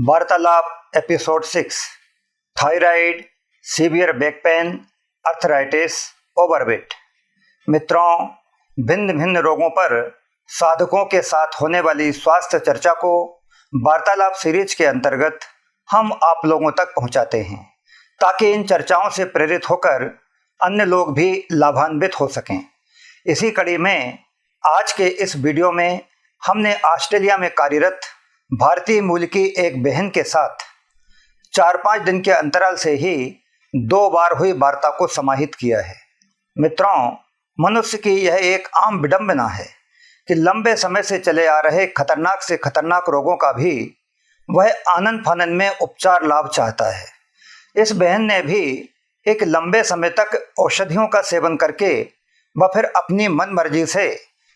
वार्तालाप episode 6। Thyroid, severe back pain, arthritis, overweight. मित्रों, भिन्न भिन्न रोगों पर साधकों के साथ होने वाली स्वास्थ्य चर्चा को वार्तालाप सीरीज के अंतर्गत हम आप लोगों तक पहुंचाते हैं ताकि इन चर्चाओं से प्रेरित होकर अन्य लोग भी लाभान्वित हो सकें। इसी कड़ी में आज के इस वीडियो में हमने ऑस्ट्रेलिया में कार्यरत भारतीय मूल की एक बहन के साथ 4-5 दिन के अंतराल से ही 2 बार हुई वार्ता को समाहित किया है। मित्रों, मनुष्य की यह एक आम विडंबना है कि लंबे समय से चले आ रहे खतरनाक से खतरनाक रोगों का भी वह आनन फानन में उपचार लाभ चाहता है। इस बहन ने भी एक लंबे समय तक औषधियों का सेवन करके व फिर अपनी मन मर्जी से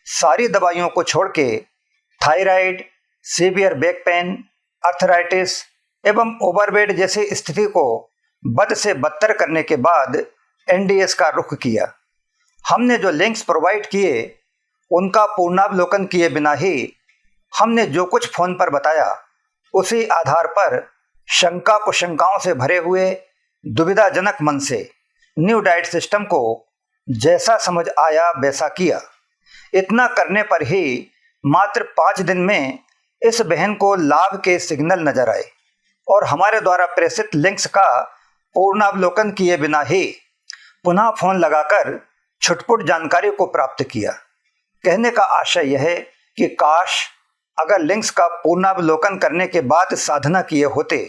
सारी दवाइयों को छोड़ के thyroid, severe back pain, arthritis एवं ओवरवेट जैसी स्थिति को बद से बदतर करने के बाद एनडीएस का रुख किया। हमने जो लिंक्स प्रोवाइड किए उनका पूर्णावलोकन किए बिना ही हमने जो कुछ फोन पर बताया उसी आधार पर शंका कुशंकाओं से भरे हुए दुविधाजनक मन से न्यू डाइट सिस्टम को जैसा समझ आया वैसा किया। इतना करने पर ही मात्र 5 दिन में इस बहन को लाभ के सिग्नल नजर आए और हमारे द्वारा प्रेषित लिंक्स का पूर्णावलोकन किए बिना ही पुनः फोन लगाकर छुटपुट जानकारी को प्राप्त किया। कहने का आशय यह है कि काश अगर लिंक्स का पूर्णावलोकन करने के बाद साधना किए होते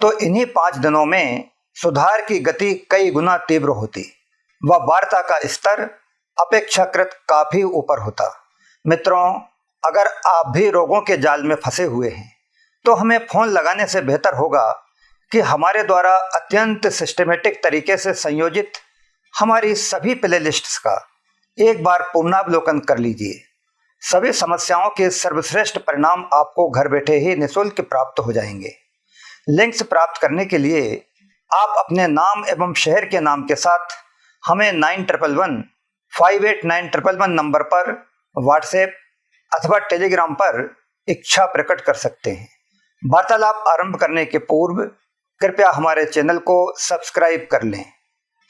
तो इन्हीं 5 दिनों में सुधार की गति कई गुना तीव्र होती व वार्ता का स्तर अपेक्षाकृत काफी ऊपर होता। मित्रों, अगर आप भी रोगों के जाल में फंसे हुए हैं तो हमें फोन लगाने से बेहतर होगा कि हमारे द्वारा अत्यंत सिस्टमेटिक तरीके से संयोजित हमारी सभी प्लेलिस्ट्स का एक बार पूर्णावलोकन कर लीजिए। सभी समस्याओं के सर्वश्रेष्ठ परिणाम आपको घर बैठे ही निःशुल्क प्राप्त हो जाएंगे। लिंक्स प्राप्त करने के लिए आप अपने नाम एवं शहर के नाम के साथ हमें 9111 58911 नंबर पर व्हाट्सएप अथवा टेलीग्राम पर इच्छा प्रकट कर सकते हैं। वार्तालाप आरंभ करने के पूर्व कृपया हमारे चैनल को सब्सक्राइब कर लें।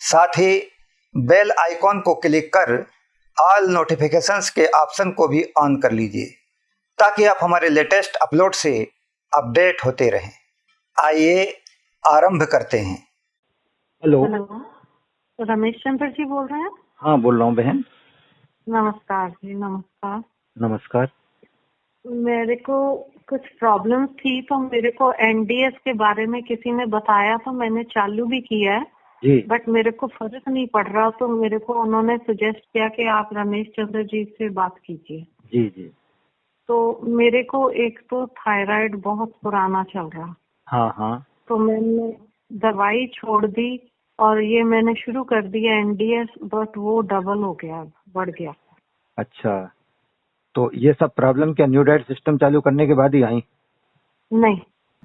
साथ ही बेल आइकॉन को क्लिक कर ऑल नोटिफिकेशंस के ऑप्शन को भी ऑन कर लीजिए ताकि आप हमारे लेटेस्ट अपलोड से अपडेट होते रहें। आइए आरंभ करते हैं। हेलो, रमेश चंद्र जी बोल रहे हैं? हाँ बोल रहा हूँ बहन। नमस्कार जी। नमस्कार। नमस्कार। मेरे को कुछ प्रॉब्लम थी तो मेरे को एनडीएस के बारे में किसी ने बताया तो मैंने चालू भी किया है जी। बट मेरे को फर्क नहीं पड़ रहा तो मेरे को उन्होंने सजेस्ट किया कि आप रमेश चंद्र जी से बात कीजिए। जी जी। तो मेरे को एक तो थायराइड बहुत पुराना चल रहा। हाँ हाँ। तो मैंने दवाई छोड़ दी और ये मैंने शुरू कर दिया एनडीएस बट वो डबल हो गया, बढ़ गया। अच्छा, तो ये सब प्रॉब्लम क्या न्यू डाइट सिस्टम चालू करने के बाद ही आई? नहीं,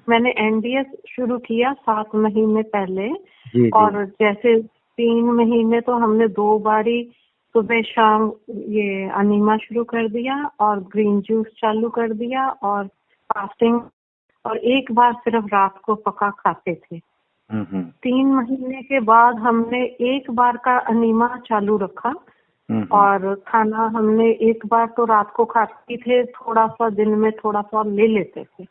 मैंने एनडीएस शुरू किया 7 महीने पहले। जी, और जैसे 3 महीने तो हमने 2 बारी सुबह शाम ये अनीमा शुरू कर दिया और ग्रीन जूस चालू कर दिया और फास्टिंग, और 1 बार सिर्फ रात को पका खाते थे। 3 महीने के बाद हमने 1 बार का अनीमा चालू रखा और खाना हमने 1 बार तो रात को खाते थे, थोड़ा सा दिन में थोड़ा सा ले लेते थे।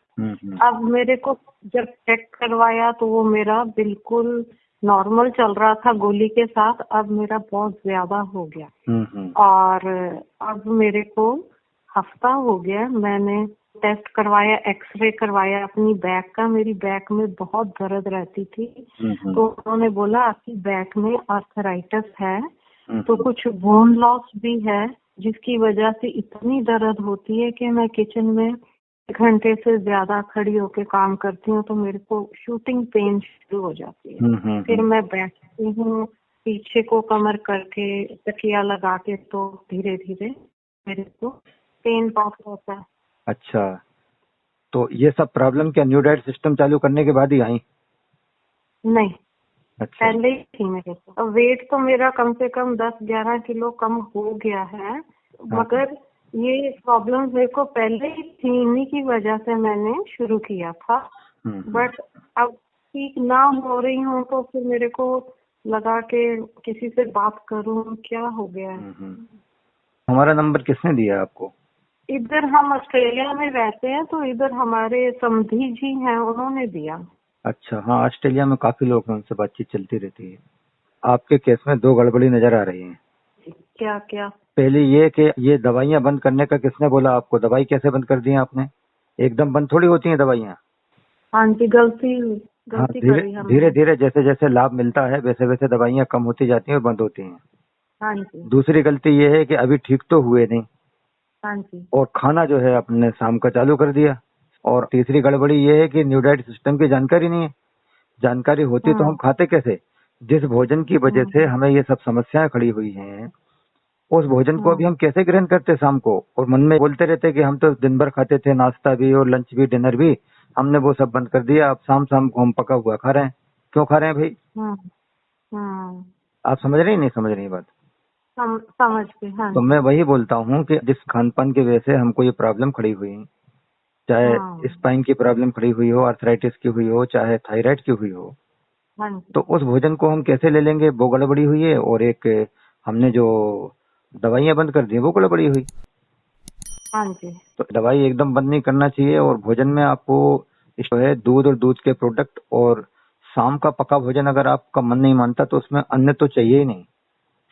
अब मेरे को जब चेक करवाया तो वो मेरा बिल्कुल नॉर्मल चल रहा था गोली के साथ, अब मेरा बहुत ज्यादा हो गया। और अब मेरे को हफ्ता हो गया, मैंने टेस्ट करवाया, एक्सरे करवाया अपनी बैक का। मेरी बैक में बहुत दर्द रहती थी तो उन्होंने बोला आपकी बैक में आर्थराइटिस है तो कुछ बोन लॉस भी है जिसकी वजह से इतनी दर्द होती है कि मैं किचन में 1 घंटे से ज्यादा खड़ी होकर काम करती हूँ तो मेरे को शूटिंग पेन शुरू हो जाती है। फिर मैं बैठती हूँ पीछे को कमर करके तकिया लगा के तो धीरे धीरे मेरे को पेन बहुत होता है। अच्छा, तो ये सब प्रॉब्लम क्या न्यू डाइट सिस्टम चालू करने के बाद ही आई? नहीं, अच्छा। पहले ही थी मेरे को। वेट तो मेरा कम से कम 10-11 किलो कम हो गया है मगर ये प्रॉब्लम मेरे को पहले ही थी, इन्हीं की वजह से मैंने शुरू किया था। बट अब ठीक ना हो रही हूँ तो फिर मेरे को लगा के किसी से बात करूँ, क्या हो गया है। हमारा नंबर किसने दिया आपको? इधर हम ऑस्ट्रेलिया में रहते हैं तो इधर हमारे समधी जी हैं, उन्होंने दिया। अच्छा, हाँ, ऑस्ट्रेलिया में काफी लोग हैं, उनसे बातचीत चलती रहती है। आपके केस में दो गड़बड़ी नजर आ रही है। क्या क्या? पहले ये कि ये दवाइयाँ बंद करने का किसने बोला आपको? दवाई कैसे बंद कर दी है आपने? एकदम बंद थोड़ी होती हैं दवाइयाँ। हाँ जी, गलती हाँ, गलती धीरे करी हमने। धीरे धीरे जैसे जैसे लाभ मिलता है वैसे वैसे दवाइयाँ कम होती जाती हैं और बंद होती हैं। हाँ जी। दूसरी गलती ये है कि अभी ठीक तो हुए नहीं हाँ जी। और खाना जो है आपने शाम का चालू कर दिया। और तीसरी गड़बड़ी ये है कि न्यू डाइट सिस्टम की जानकारी नहीं है। जानकारी होती तो हम खाते कैसे? जिस भोजन की वजह से हमें ये सब समस्याएं खड़ी हुई हैं, उस भोजन को अभी हम कैसे ग्रहण करते शाम को? और मन में बोलते रहते कि हम तो दिन भर खाते थे, नाश्ता भी और लंच भी डिनर भी, हमने वो सब बंद कर दिया। अब शाम शाम को हम पका हुआ खा रहे हैं। क्यों खा रहे हैं भाई? आप समझ रहे हैं नहीं समझ रही बात? समझ गई। हाँ तो मैं वही बोलता हूँ कि जिस खान पान की वजह से हमको ये प्रॉब्लम खड़ी हुई, चाहे स्पाइन की प्रॉब्लम खड़ी हुई हो, आर्थराइटिस की हुई हो, चाहे थायराइड की हुई हो, हाँ जी। तो उस भोजन को हम कैसे ले लेंगे? वो गड़बड़ी हुई है। और एक हमने जो दवाइयाँ बंद कर दी वो गड़बड़ी हुई। हाँ जी। तो दवाई एकदम बंद नहीं करना चाहिए। और भोजन में आपको जो है दूध और दूध के प्रोडक्ट और शाम का पका भोजन, अगर आपका मन नहीं मानता तो उसमें अन्न तो चाहिए ही नहीं।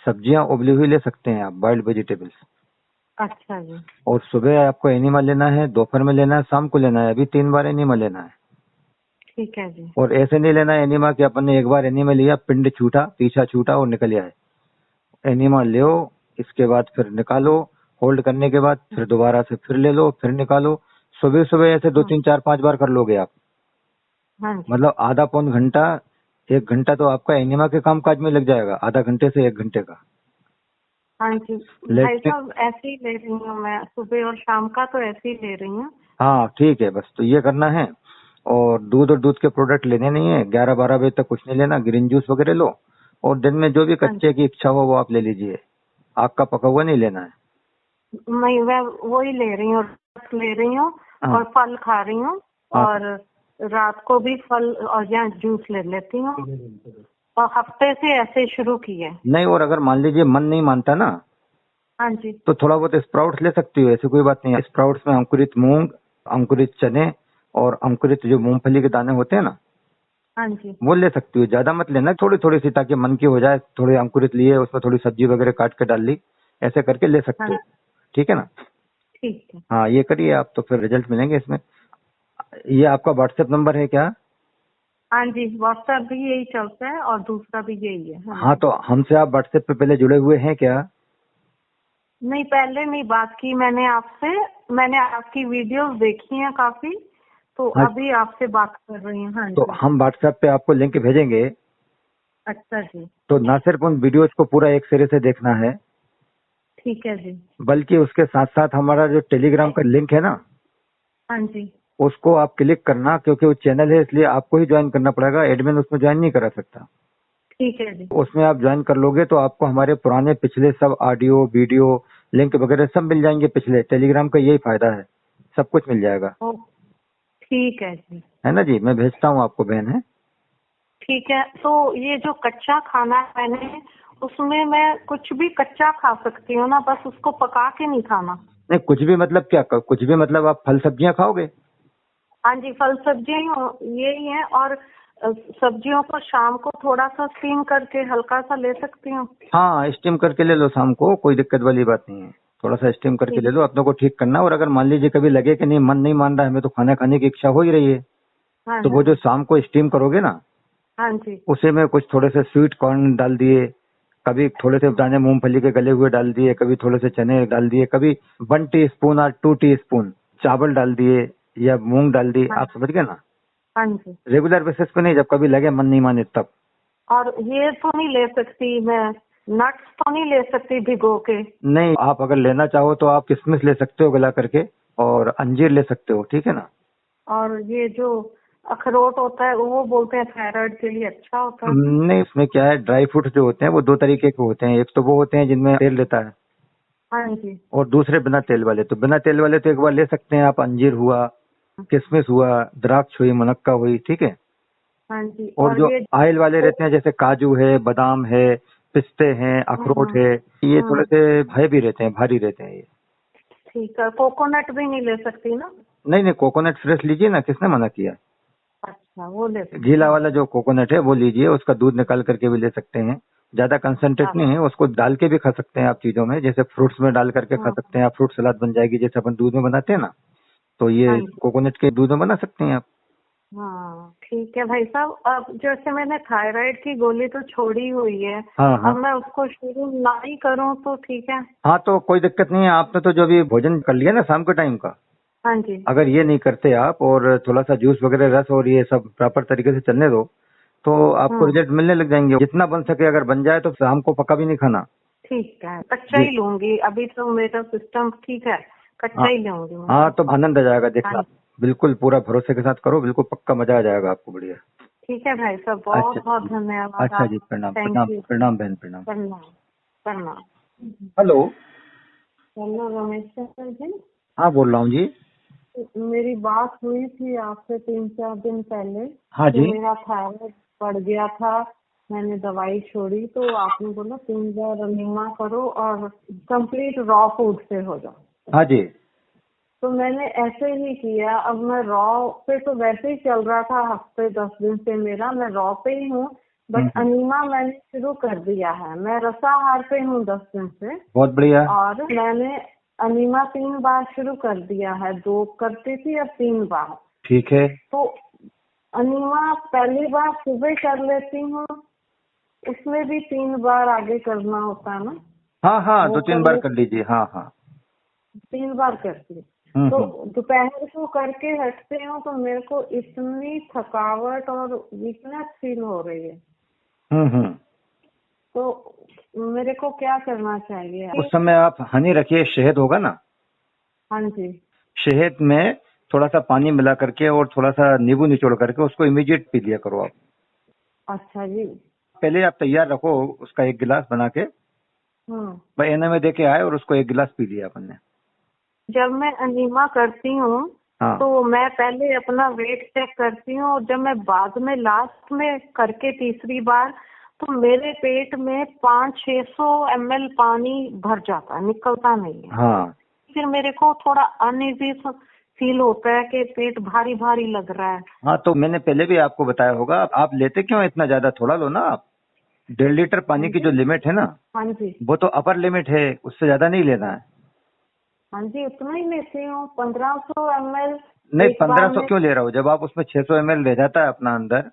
सब्जियां उबली हुई ले सकते हैं आप, बॉइल्ड वेजिटेबल्स। अच्छा जी। और सुबह आपको एनिमा लेना है, दोपहर में लेना है, शाम को लेना है। अभी 3 बार एनिमा लेना है। ठीक है जी। और ऐसे नहीं लेना है एनिमा कि अपन ने एक बार एनिमा लिया, पिंड छूटा, पीछा छूटा और निकल आए। एनिमा लो, इसके बाद फिर निकालो, होल्ड करने के बाद फिर दोबारा से फिर ले लो, फिर निकालो। सुबह सुबह ऐसे 2 3 4 5 बार कर लोगे आप, हाँ जी। मतलब आधा पौन घंटा, 1 घंटा तो आपका एनिमा के काम काज में लग जाएगा, आधा घंटे से 1 घंटे का। हाँ जी भाई साहब, ऐसे ही ले रही हूँ मैं, सुबह और शाम का तो ऐसे ही ले रही हूँ। हाँ ठीक है, बस तो ये करना है। और दूध और दूध के प्रोडक्ट लेने नहीं है। 11 12 बजे तक कुछ नहीं लेना। ग्रीन जूस वगैरह लो। और दिन में जो भी कच्चे की इच्छा हो वो आप ले लीजिए। आग का पका हुआ नहीं लेना है। मैं वही ले रही हूँ, ले रही हूँ हाँ। और फल खा रही हूँ। हाँ। और रात को भी फल और या जूस ले लेती हूँ। और हफ्ते से ऐसे शुरू किए। नहीं, और अगर मान लीजिए मन नहीं मानता ना, हाँ जी। तो थोड़ा बहुत स्प्राउट्स ले सकती हो, ऐसी कोई बात नहीं है। स्प्राउट्स में अंकुरित मूंग, अंकुरित चने और अंकुरित जो मूंगफली के दाने होते हैं ना, हाँ जी। वो ले सकती हो। ज्यादा मत लेना, थोड़ी थोड़ी सी, ताकि मन की हो जाए। थोड़े अंकुरित लिए, उसमें थोड़ी सब्जी वगैरह काट के डाल ली, ऐसे करके ले सकते हो। ठीक है ना? ठीक है। हाँ, ये करिए आप, तो फिर रिजल्ट मिलेंगे इसमें। ये आपका व्हाट्सएप नंबर है क्या? हाँ जी, व्हाट्सएप भी यही चलता है और दूसरा भी यही है। हाँ, तो हमसे आप व्हाट्सएप पे पहले जुड़े हुए हैं क्या? नहीं, पहले नहीं बात की मैंने आपसे। मैंने आपकी वीडियोस देखी हैं काफी, तो हाँ। अभी आपसे बात कर रही हूँ। हाँ तो जी। हम व्हाट्सएप पे आपको लिंक भेजेंगे। अच्छा जी। तो ना सिर्फ उन वीडियोज को पूरा एक सिरे से देखना है, ठीक है जी। बल्कि उसके साथ साथ हमारा जो टेलीग्राम का लिंक है ना, हाँ जी। उसको आप क्लिक करना, क्योंकि वो चैनल है इसलिए आपको ही ज्वाइन करना पड़ेगा। एडमिन उसमें ज्वाइन नहीं करा सकता। ठीक है जी। उसमें आप ज्वाइन कर लोगे तो आपको हमारे पुराने पिछले सब ऑडियो वीडियो लिंक वगैरह सब मिल जाएंगे। पिछले टेलीग्राम का यही फायदा है, सब कुछ मिल जाएगा। ओ, ठीक है जी। है ना जी? मैं भेजता हूँ आपको, बहन है। ठीक है, तो ये जो कच्चा खाना है मैंने, उसमें मैं कुछ भी कच्चा खा सकती हूँ ना, बस उसको पका के नहीं खाना? नहीं, कुछ भी मतलब क्या? कुछ भी मतलब आप फल सब्जियां खाओगे? हाँ जी, फल सब्जियां यही है। और सब्जियों को शाम को थोड़ा सा स्टीम करके हल्का सा ले सकती हूँ? हाँ, स्टीम करके ले लो शाम को, कोई दिक्कत वाली बात नहीं है। थोड़ा सा स्टीम करके ले लो, अपने को ठीक करना। और अगर मान लीजिए कभी लगे कि नहीं, मन नहीं मान रहा है, हमें तो खाना खाने की इच्छा हो ही रही है, हाँ तो वो जो शाम को स्टीम करोगे ना, हाँ जी। उसे में कुछ थोड़े से स्वीट कॉर्न डाल दिए, कभी थोड़े से दाने मूंगफली के गले हुए डाल दिए, कभी थोड़े से चने डाल दिए, कभी 1 टीस्पून और 2 टीस्पून चावल डाल दिए या मूंग डाल दिए। आप समझ गए ना? हाँ जी। रेगुलर बेसिस पे नहीं, जब कभी लगे मन नहीं माने तब। और ये तो नहीं ले सकती मैं, नट्स तो नहीं ले सकती भिगो के? नहीं, आप अगर लेना चाहो तो आप किशमिश ले सकते हो गला करके, और अंजीर ले सकते हो। ठीक है ना? और ये जो अखरोट होता है वो बोलते हैं थायराइड के लिए अच्छा होता है। नहीं, इसमें क्या है, ड्राई फ्रूट्स जो होते हैं वो 2 तरीके के होते हैं। एक तो वो होते हैं जिनमें तेल रहता है, हाँ जी। और दूसरे बिना तेल वाले। तो बिना तेल वाले तो एक बार ले सकते हैं आप, अंजीर हुआ, किशमिश हुआ, द्राक्ष हुई, मुनक्का हुई, ठीक है। हाँ जी। और जो ये ऑयल वाले रहते हैं जैसे काजू है, बादाम है, पिस्ते हैं, अखरोट है, ये थोड़े से हैवी रहते हैं, भारी रहते हैं ये। ठीक है, कोकोनट भी नहीं ले सकती ना? नहीं नहीं, कोकोनट फ्रेश लीजिए ना, किसने मना किया। अच्छा, वो ले सकती गीला हूँ। वाला जो कोकोनट है वो लीजिए, उसका दूध निकाल करके भी ले सकते हैं। ज्यादा कंसंट्रेट नहीं है, उसको डाल के भी खा सकते हैं आप चीजों में, जैसे फ्रूट्स में डाल करके खा सकते हैं आप, फ्रूट सलाद बन जाएगी जैसे अपन दूध में बनाते हैं ना, तो हाँ ये जी। कोकोनट के दूध में बना सकते हैं आप। हाँ ठीक है भाई साहब। अब जैसे मैंने थायराइड की गोली तो छोड़ी हुई है, हाँ हाँ अब मैं उसको शुरू ना ही करूँ तो ठीक है? हाँ, तो कोई दिक्कत नहीं है। आपने तो जो भी भोजन कर लिया ना शाम के टाइम का, हाँ जी। अगर ये नहीं करते आप और थोड़ा सा जूस वगैरह, रस और ये सब प्रॉपर तरीके से चलने दो, तो आपको रिजल्ट मिलने लग जाएंगे। जितना बन सके अगर बन जाए तो शाम को पका भी नहीं खाना। ठीक है, कच्चा ही लूंगी अभी तो, मेरा सिस्टम ठीक है, कच्चा ही लूंगी मैं। हाँ, तो आनंद आ जाएगा, देखना। हाँ। बिल्कुल पूरा भरोसे के साथ करो, बिल्कुल पक्का मजा आ जाएगा आपको, बढ़िया। ठीक है भाई साहब, बहुत अच्छा बहुत धन्यवाद। अच्छा जी, प्रणाम थैंक प्रणाम यू। प्रणाम बहन, प्रणाम। प्रणाम प्रणाम। हेलो। हेलो रमेश चंद्र जी, हाँ बोल रहा हूँ जी। मेरी बात हुई थी आपसे 3-4 दिन पहले हाँ कि जी। मेरा थायराइड बढ़ गया था, मैंने दवाई छोड़ी तो आपने बोला 3 बार अनीमा करो और कंप्लीट रॉ फूड से हो जाओ। हाँ जी। तो मैंने ऐसे ही किया। अब मैं रॉ पे तो वैसे ही चल रहा था, हफ्ते 10 दिन से मेरा, मैं रॉ पे ही हूँ, बट अनीमा मैंने शुरू कर दिया है। मैं रसाहार पे हूँ 10 दिन से, बहुत बढ़िया। और मैंने अनीमा 3 बार शुरू कर दिया है, 2 करती थी अब 3 बार। ठीक है। तो अनीमा पहली बार सुबह कर लेती हूँ, उसमें भी 3 बार आगे करना होता है ना? हाँ हाँ, वो 2-3 बार कर लीजिए। हाँ हाँ। 3 बार करती हूँ। तो दोपहर को करके हटते हूँ तो मेरे को इतनी थकावट और वीकनेस फील हो रही है, तो मेरे को क्या करना चाहिए? उस समय आप हनी रखिए, शहद होगा ना, हाँ जी। शहद में थोड़ा सा पानी मिला करके और थोड़ा सा नींबू निचोड़ करके उसको इमीडिएट पी लिया करो आप। अच्छा जी। पहले आप तैयार रखो उसका 1 गिलास बना के, भाई एनए में दे के आए और उसको 1 गिलास पी लिया अपन ने। जब मैं अनीमा करती हूँ हाँ। तो मैं पहले अपना वेट चेक करती हूँ, और जब मैं बाद में लास्ट में करके तीसरी बार, तो मेरे पेट में 500-600 ml पानी भर जाता है, निकलता नहीं है। हाँ फिर मेरे को थोड़ा अनइजी फील होता है कि पेट भारी भारी लग रहा है। हाँ, तो मैंने पहले भी आपको बताया होगा, आप लेते क्यों इतना ज्यादा, थोड़ा लो ना आप। 1.5 लीटर पानी की जो लिमिट है ना, हाँ जी। वो तो अपर लिमिट है, उससे ज्यादा नहीं लेना है। हाँ जी, उतना ही लेती हूँ, 1500 ml नहीं, एक बार 1500 में। क्यों ले रहा हूँ, जब आप उसमें 600 ml रह जाता है अपना अंदर,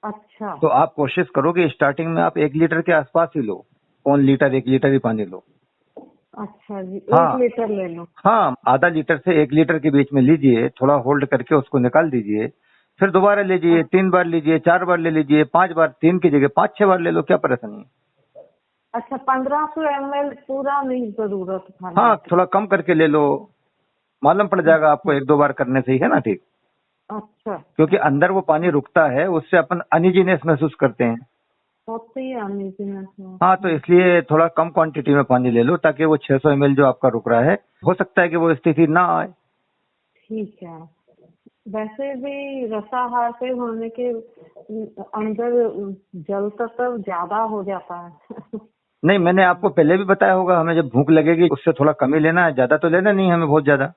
अच्छा तो आप कोशिश करो कि स्टार्टिंग में आप 1 लीटर के आसपास ही लो, 1 लीटर ही पानी लो। अच्छा जी, हाँ 1 लीटर ले लूं? हाँ, आधा लीटर से 1 लीटर के बीच में लीजिए, थोड़ा होल्ड करके उसको निकाल दीजिए, फिर दोबारा लीजिए, 3 बार लीजिए, 4 बार ले लीजिए, 5 बार, 3 की जगह 5-6 बार ले लो, क्या परेशानी है। अच्छा, 1500 ml पूरा नहीं जरूरत था? हाँ, थोड़ा कम करके ले लो, मालूम पड़ जाएगा आपको 1-2 बार करने से ही, है ना, ठीक। अच्छा, क्योंकि अंदर वो पानी रुकता है, उससे अपन अनइजीनेस महसूस करते हैं। होती है अनइजीनेस में। हाँ, तो इसलिए थोड़ा कम क्वांटिटी में पानी ले लो, ताकि वो 600 ml जो आपका रुक रहा है, हो सकता है कि वो स्थिति ना आए। ठीक है। वैसे भी रसाहार से होने के अंदर जल तत्व ज्यादा हो जाता है। नहीं, मैंने आपको पहले भी बताया होगा, हमें जब भूख लगेगी उससे थोड़ा कम ही लेना है, ज्यादा तो लेना नहीं हमें, बहुत ज्यादा।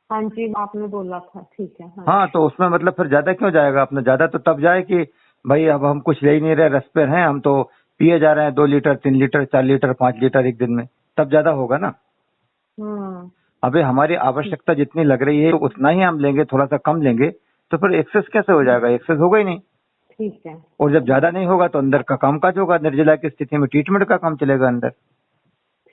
हाँ जी, आपने बोला था, ठीक है। हाँ, तो उसमें मतलब फिर ज्यादा क्यों जाएगा अपना, ज्यादा तो तब जाए कि भाई अब हम कुछ ले ही नहीं रहे, रस पे हैं हम, तो पिए जा रहे हैं 2 लीटर, 3 लीटर, 4 लीटर, 5 लीटर एक दिन में, तब ज्यादा होगा ना। अभी हमारी आवश्यकता जितनी लग रही है तो उतना ही हम लेंगे, थोड़ा सा कम लेंगे तो फिर एक्सेस कैसे हो जाएगा, एक्सेस होगा ही नहीं। ठीक है। और जब ज्यादा नहीं होगा तो अंदर का कामकाज होगा, निर्जला की स्थिति में ट्रीटमेंट का काम चलेगा अंदर।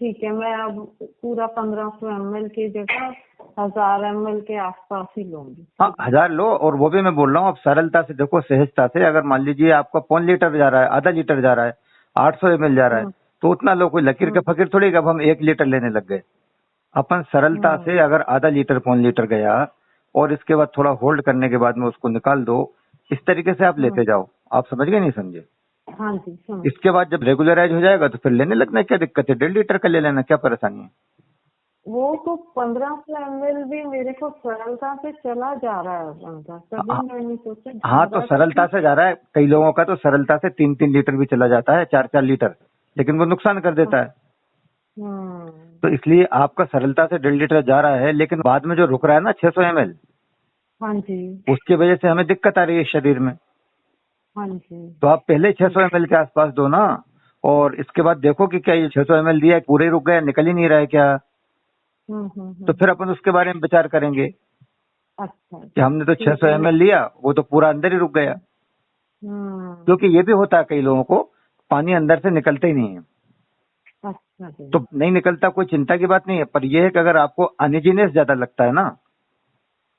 ठीक है, मैं अब पूरा 1500 ml की जगह 1000 ml के आसपास ही लूंगी। हाँ, 1000 लो, और वो भी मैं बोल रहा हूँ आप सरलता से देखो, सहजता से। अगर मान लीजिए आपका 1 लीटर जा रहा है, आधा लीटर जा रहा है, 800 ml जा रहा है, तो उतना लो, कोई लकीर के फकीर थोड़ी कि अब हम 1 लीटर लेने लग गए। अपन सरलता से अगर आधा लीटर 1 लीटर गया और इसके बाद थोड़ा होल्ड करने के बाद में उसको निकाल दो, इस तरीके से आप लेते जाओ। आप समझ गए नहीं समझे? हाँ जी, समझ। इसके बाद जब रेगुलराइज हो जाएगा तो फिर लेने लगना, क्या दिक्कत है, 1.5 लीटर का ले लेना, क्या परेशानी है। वो तो 1500 ml भी मेरे को सरलता से चला जा रहा है अंदर, तभी मैंने सोचा हाँ, तो सरलता से जा रहा है। कई लोगों का तो सरलता से 3-3 लीटर भी चला जाता है, 4-4 लीटर, लेकिन वो नुकसान कर देता है। तो इसलिए आपका सरलता से 1.5 लीटर जा रहा है, लेकिन बाद में जो रुक रहा है ना 600 ml, हाँ जी, उसकी वजह से हमें दिक्कत आ रही है शरीर में। हाँ जी, तो आप पहले 600 ml के आसपास दो ना, और इसके बाद देखो कि क्या ये 600 ml दिया है, पूरे रुक गया, निकल ही नहीं रहा है क्या, तो फिर अपन उसके बारे में विचार करेंगे अच्छा कि हमने तो 600 ml लिया, वो तो पूरा अंदर ही रुक गया। क्योंकि ये भी होता है कई लोगों को, पानी अंदर से निकलते ही नहीं है। अच्छा जी, तो नहीं निकलता, कोई चिंता की बात नहीं है, पर यह है कि अगर आपको अनइजीनेस ज्यादा लगता है ना,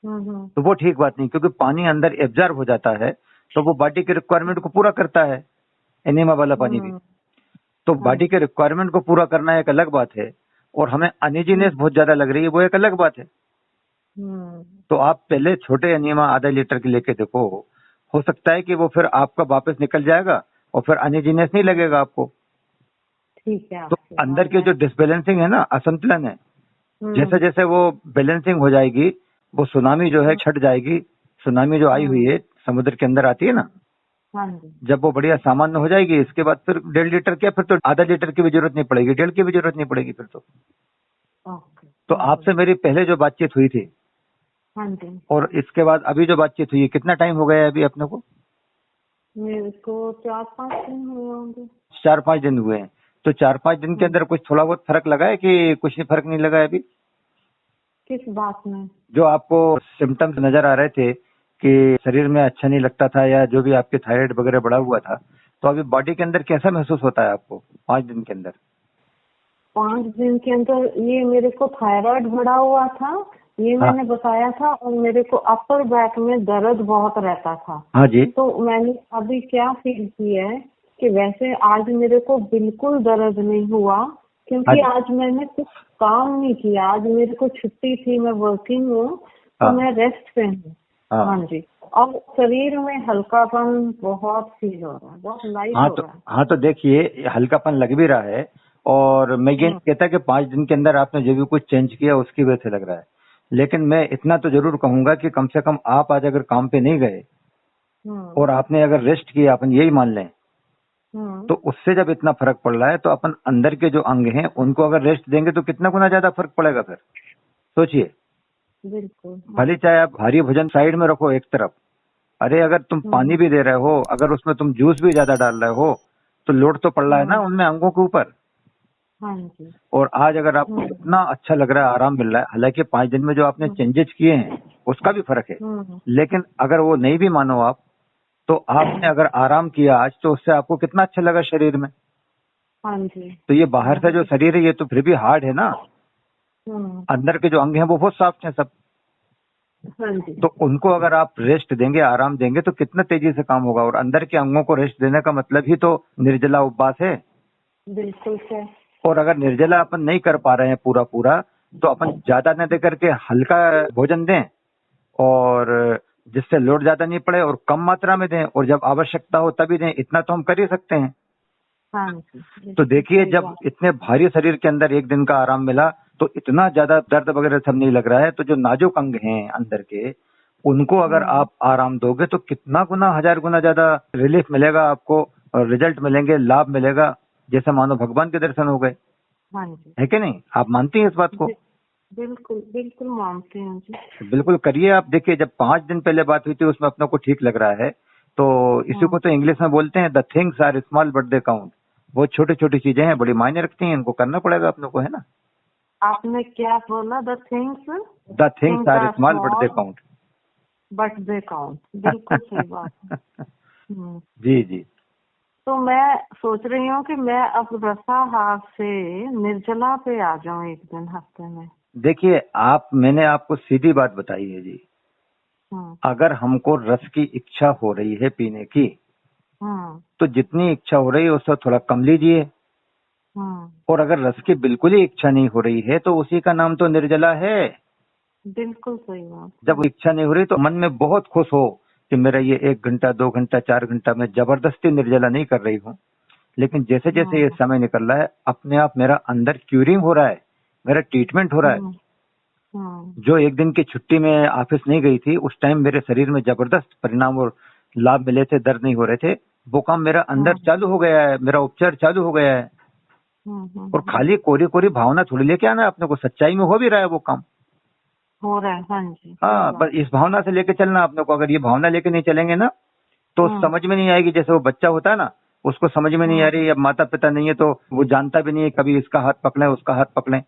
तो वो ठीक बात नहीं, क्योंकि पानी अंदर एब्जॉर्ब हो जाता है, तो वो बॉडी के रिक्वायरमेंट को पूरा करता है, एनीमा वाला पानी भी। तो बॉडी के रिक्वायरमेंट को पूरा करना एक अलग बात है, और हमें अनइजीनेस बहुत ज्यादा लग रही है, वो एक अलग बात है। तो आप पहले छोटे एनीमा आधा लीटर के लेके देखो, हो सकता है कि वो फिर आपका वापस निकल जाएगा और फिर अनइजीनेस नहीं लगेगा आपको। ठीक है। तो अंदर के जो डिसबैलेंसिंग है ना, असंतुलन है, जैसे जैसे वो बैलेंसिंग हो जाएगी, वो सुनामी जो है छट जाएगी। सुनामी जो आई हुई है समुद्र के अंदर आती है ना, हाँ जी, जब वो बढ़िया सामान्य हो जाएगी, इसके बाद फिर 1.5 लीटर क्या, फिर तो आधा लीटर की भी जरूरत नहीं पड़ेगी, 1.5 की भी जरूरत नहीं पड़ेगी फिर तो। ओके। तो आपसे मेरी पहले जो बातचीत हुई थी हाँ जी, और इसके बाद अभी जो बातचीत हुई है, कितना टाइम हो गया है अभी अपने को? मेरे को 4-5 दिन हुए होंगे। 4-5 दिन हुए हैं। तो 4-5 दिन के अंदर कुछ थोड़ा बहुत फर्क लगा है कि कुछ फर्क नहीं लगा है अभी? किस बात में? जो आपको सिम्टम्स नजर आ रहे थे कि शरीर में अच्छा नहीं लगता था, या जो भी आपके थायराइड वगैरह बढ़ा हुआ था, तो अभी बॉडी के अंदर कैसा महसूस होता है आपको 5 दिन के अंदर? 5 दिन के अंदर ये मेरे को थायराइड बढ़ा हुआ था, ये मैंने बताया था, और मेरे को अपर बैक में दर्द बहुत रहता था। हाँ जी। तो मैंने अभी क्या फील किया है कि वैसे आज मेरे को बिल्कुल दर्द नहीं हुआ, क्योंकि आज मैंने कुछ काम नहीं किया। आज मेरे को छुट्टी थी, मैं वर्किंग हूँ, तो मैं रेस्ट पे हूँ। हाँ जी, और शरीर में हल्कापन बहुत फील हो रहा है, बहुत लाइट हो रहा है। हाँ, तो देखिए हल्कापन लग भी रहा है, और मैं ये नहीं कहता कि 5 दिन के अंदर आपने जो भी कुछ चेंज किया उसकी वजह से लग रहा है, लेकिन मैं इतना तो जरूर कहूंगा कि कम से कम आप आज अगर काम पे नहीं गए और आपने अगर रेस्ट किया, अपन यही मान लें, तो उससे जब इतना फर्क पड़ रहा है, तो अपन अंदर के जो अंग हैं उनको अगर रेस्ट देंगे तो कितना गुना ज्यादा फर्क पड़ेगा फिर। सोचिए, बिल्कुल। भले चाहे आप भारी भोजन साइड में रखो एक तरफ, अरे अगर तुम पानी भी दे रहे हो, अगर उसमें तुम जूस भी ज्यादा डाल रहे हो, तो लोड तो पड़ रहा है ना उनमें अंगों के ऊपर। हाँ जी। और आज अगर आपको इतना अच्छा लग रहा है, आराम मिल रहा है, हालांकि 5 दिन में जो आपने चेंजेस किए हैं उसका भी फर्क है, लेकिन अगर वो नहीं भी मानो आप, तो आपने अगर आराम किया आज, तो उससे आपको कितना अच्छा लगा शरीर में। हाँ जी। तो ये बाहर से जो शरीर है ये तो फिर भी हार्ड है ना, अंदर के जो अंग हैं वो बहुत सॉफ्ट हैं सब। हाँ जी। तो उनको अगर आप रेस्ट देंगे, आराम देंगे, तो कितना तेजी से काम होगा। और अंदर के अंगों को रेस्ट देने का मतलब ही तो निर्जला उपवास है। बिल्कुल सर। और अगर निर्जला अपन नहीं कर पा रहे हैं पूरा पूरा, तो अपन ज्यादा न दे करके हल्का भोजन दें, और जिससे लोड ज्यादा नहीं पड़े, और कम मात्रा में दें, और जब आवश्यकता हो तभी दें। इतना तो हम कर ही सकते हैं। हाँ जी। तो देखिए, जब इतने भारी शरीर के अंदर एक दिन का आराम मिला, तो इतना ज्यादा दर्द वगैरह सब नहीं लग रहा है। तो जो नाजुक अंग हैं अंदर के, उनको अगर आप आराम दोगे तो कितना गुना, 1000 गुना ज्यादा रिलीफ मिलेगा आपको, और रिजल्ट मिलेंगे, लाभ मिलेगा, जैसे मानो भगवान के दर्शन हो गए। हाँ जी। है कि नहीं? आप मानती हैं इस बात को? बिल्कुल बिल्कुल मानते हैं जी। बिल्कुल करिए आप। देखिए, जब 5 दिन पहले बात हुई थी उसमें अपने को ठीक लग रहा है, तो इसी को तो इंग्लिश में बोलते हैं the things are small but they count. वो छोटी छोटी चीजें हैं, बड़ी मायने रखती हैं, इनको करना पड़ेगा अपने को, है ना। आपने क्या बोला? The things are small but they count. But they count, बिल्कुल सही बात है। जी जी। तो मैं सोच रही हूँ कि मैं अब रसाहार से निर्जला पे आ जाऊँ एक दिन हफ्ते में। देखिए, मैंने आपको सीधी बात बताई है जी। अगर हमको रस की इच्छा हो रही है पीने की, तो जितनी इच्छा हो रही है उससे थोड़ा कम लीजिए। और अगर रस की बिल्कुल ही इच्छा नहीं हो रही है, तो उसी का नाम तो निर्जला है। बिल्कुल सही बात। जब इच्छा नहीं हो रही, तो मन में बहुत खुश हो कि मेरा ये 1 घंटा 2 घंटा 4 घंटा में जबरदस्ती निर्जला नहीं कर रही हूँ, लेकिन जैसे जैसे ये समय निकल रहा है, अपने आप मेरा अंदर क्यूरिंग हो रहा है मेरा ट्रीटमेंट हो रहा है। जो एक दिन की छुट्टी में ऑफिस नहीं गई थी, उस टाइम मेरे शरीर में जबरदस्त परिणाम और लाभ मिले थे, दर्द नहीं हो रहे थे। वो काम मेरा अंदर चालू हो गया है, मेरा उपचार चालू हो गया है। और खाली कोरी कोरी भावना थोड़ी लेके आना है अपने को, सच्चाई में हो भी रहा है वो काम, हो रहा है। हाँ जी, हाँ, बस इस भावना से लेके चलना अपने को। अगर ये भावना लेके नहीं चलेंगे ना तो समझ में नहीं आएगी। जैसे वो बच्चा होता है ना, उसको समझ में नहीं आ रही, अब माता पिता नहीं है तो वो जानता भी नहीं है, कभी इसका हाथ पकड़े उसका हाथ पकड़े।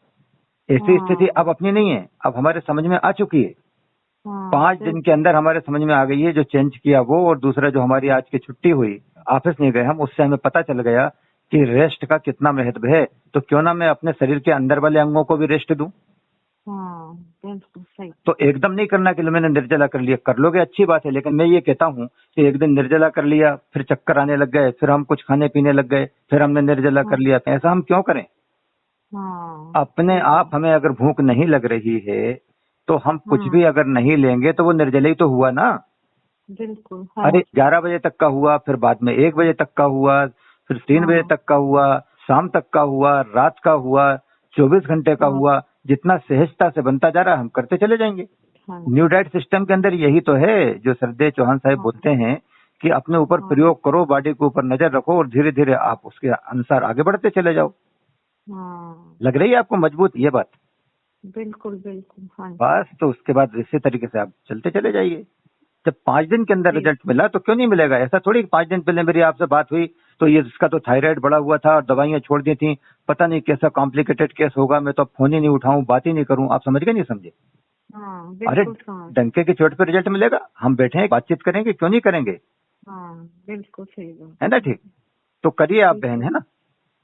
ऐसी स्थिति अब अपनी नहीं है, अब हमारे समझ में आ चुकी है। 5 दिन के अंदर हमारे समझ में आ गई है, जो चेंज किया वो, और दूसरा जो हमारी आज की छुट्टी हुई, ऑफिस नहीं गए हम, उससे हमें पता चल गया कि रेस्ट का कितना महत्व है। तो क्यों ना मैं अपने शरीर के अंदर वाले अंगों को भी रेस्ट दूं। बिल्कुल सही। तो एकदम नहीं करना कि मैंने निर्जला कर लिया, कर लोगे अच्छी बात है, लेकिन मैं ये कहता हूँ कि एक दिन निर्जला कर लिया, फिर चक्कर आने लग गए, फिर हम कुछ खाने पीने लग गए, फिर हमने निर्जला कर लिया, तो ऐसा हम क्यों करें। अपने आप हमें अगर भूख नहीं लग रही है तो हम कुछ भी अगर नहीं लेंगे तो वो निर्जला ही तो हुआ ना। बिल्कुल। अरे 11 बजे तक का हुआ, फिर बाद में 1 बजे तक का हुआ, फिर 3 बजे तक का हुआ, शाम तक का हुआ, रात का हुआ, 24 घंटे का हुआ। जितना सहजता से बनता जा रहा है हम करते चले जाएंगे। न्यू डाइट सिस्टम के अंदर यही तो है जो सरदेव चौहान साहब बोलते हैं कि अपने ऊपर प्रयोग करो, बॉडी के ऊपर नजर रखो और धीरे धीरे आप उसके अनुसार आगे बढ़ते चले जाओ। लग रही है आपको मजबूत ये बात? बिल्कुल बिल्कुल। बस तो उसके बाद इसी तरीके से आप चलते चले जाइए। जब 5 दिन के अंदर रिजल्ट मिला तो क्यों नहीं मिलेगा। ऐसा थोड़ी 5 दिन पहले मेरी आपसे बात हुई तो ये इसका तो थायराइड बढ़ा हुआ था और दवाइयां छोड़ दी थी, पता नहीं कैसा कॉम्प्लिकेटेड केस होगा, मैं तो फोन ही नहीं उठाऊं, बात ही नहीं करूं। आप समझ गए नहीं समझे? अरे डंके की चोट पे रिजल्ट मिलेगा। हम बैठे हैं, बातचीत करेंगे, क्यों नहीं करेंगे। बिल्कुल सही बात है ना। ठीक, तो करिए आप बहन, है ना।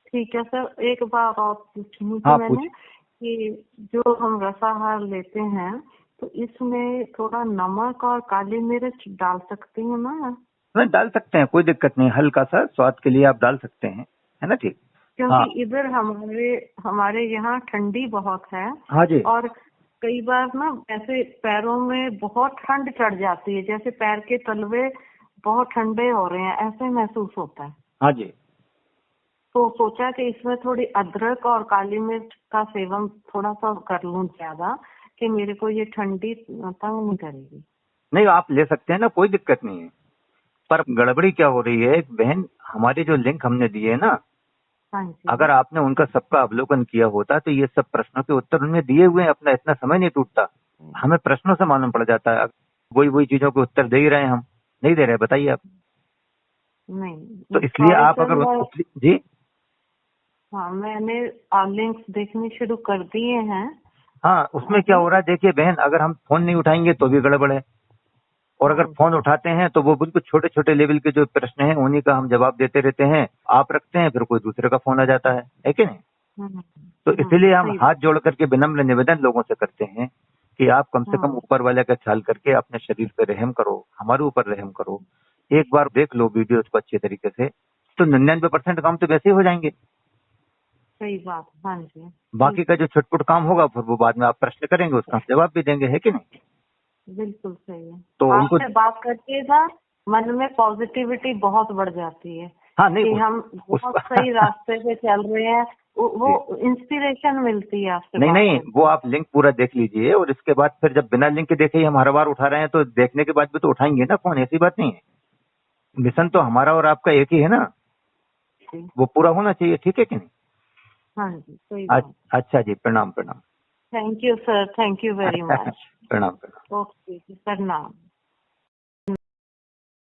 ठीक है सर, एक बात और पूछनी थी मैंने कि जो हम रसाहार लेते हैं तो इसमें थोड़ा नमक और काली मिर्च डाल सकते हैं ना? नहीं डाल सकते हैं, कोई दिक्कत नहीं, हल्का सा स्वाद के लिए आप डाल सकते हैं, है ना। ठीक, क्योंकि इधर हमारे यहाँ ठंडी बहुत है। हाँ जी। और कई बार ना ऐसे पैरों में बहुत ठंड चढ़ जाती है, जैसे पैर के तलवे बहुत ठंडे हो रहे हैं, ऐसे महसूस होता है। हाँ जी। तो सोचा कि इसमें थोड़ी अदरक और काली मिर्च का सेवन थोड़ा सा कर लूं ज्यादा, कि मेरे को ये ठंडी तंग नहीं करेगी। नहीं आप ले सकते हैं ना, कोई दिक्कत नहीं है। पर गड़बड़ी क्या हो रही है बहन, हमारे जो लिंक हमने दिए है ना, अगर आपने उनका सबका अवलोकन किया होता तो ये सब प्रश्नों के उत्तर उनमें दिए हुए हैं। अपना इतना समय नहीं टूटता, हमें प्रश्नों से मालूम पड़ जाता है। वही चीजों के उत्तर दे ही रहे हैं हम, नहीं दे रहे, बताइए आप। नहीं तो इसलिए आप अगर जी, हाँ मैंने लिंक्स देखने शुरू कर दिए हैं। हाँ, उसमें क्या हो रहा है देखिए बहन, अगर हम फोन नहीं उठाएंगे तो भी गड़बड़ है, और अगर फोन उठाते हैं तो वो बिल्कुल छोटे छोटे लेवल के जो प्रश्न हैं उन्हीं का हम जवाब देते रहते हैं। आप रखते हैं, फिर कोई दूसरे का फोन आ जाता है कि नहीं। तो इसलिए हम हाथ जोड़ करके विनम्र निवेदन लोगों से करते हैं कि आप कम से कम ऊपर वाले का ख्याल करके अपने शरीर पे रहम करो, हमारे ऊपर रहम करो। एक बार देख लो वीडियो को अच्छे तरीके से, तो 99% काम तो वैसे ही हो जाएंगे। सही बात। हाँ जी। बाकी का जो छुटपुट काम होगा फिर वो बाद में आप प्रश्न करेंगे, उसका जवाब भी देंगे, है कि नहीं। बिल्कुल सही है। तो आपसे बात करके ना मन में पॉजिटिविटी बहुत बढ़ जाती है। हाँ, नहीं, कि हम बहुत सही रास्ते पे चल रहे हैं, वो इंस्पिरेशन मिलती है आपसे। नहीं, वो आप लिंक पूरा देख लीजिए, और इसके बाद फिर जब बिना लिंक के देखे ही हम हर बार उठा रहे हैं तो देखने के बाद भी तो उठाएंगे ना फोन, ऐसी बात नहीं है। मिशन तो हमारा और आपका एक ही है ना, वो पूरा होना चाहिए, ठीक है कि नहीं। हाँ जी, सही बात। अच्छा जी, प्रणाम प्रणाम। Thank you sir, thank you very much. प्रणाम प्रणाम। ओके, प्रणाम।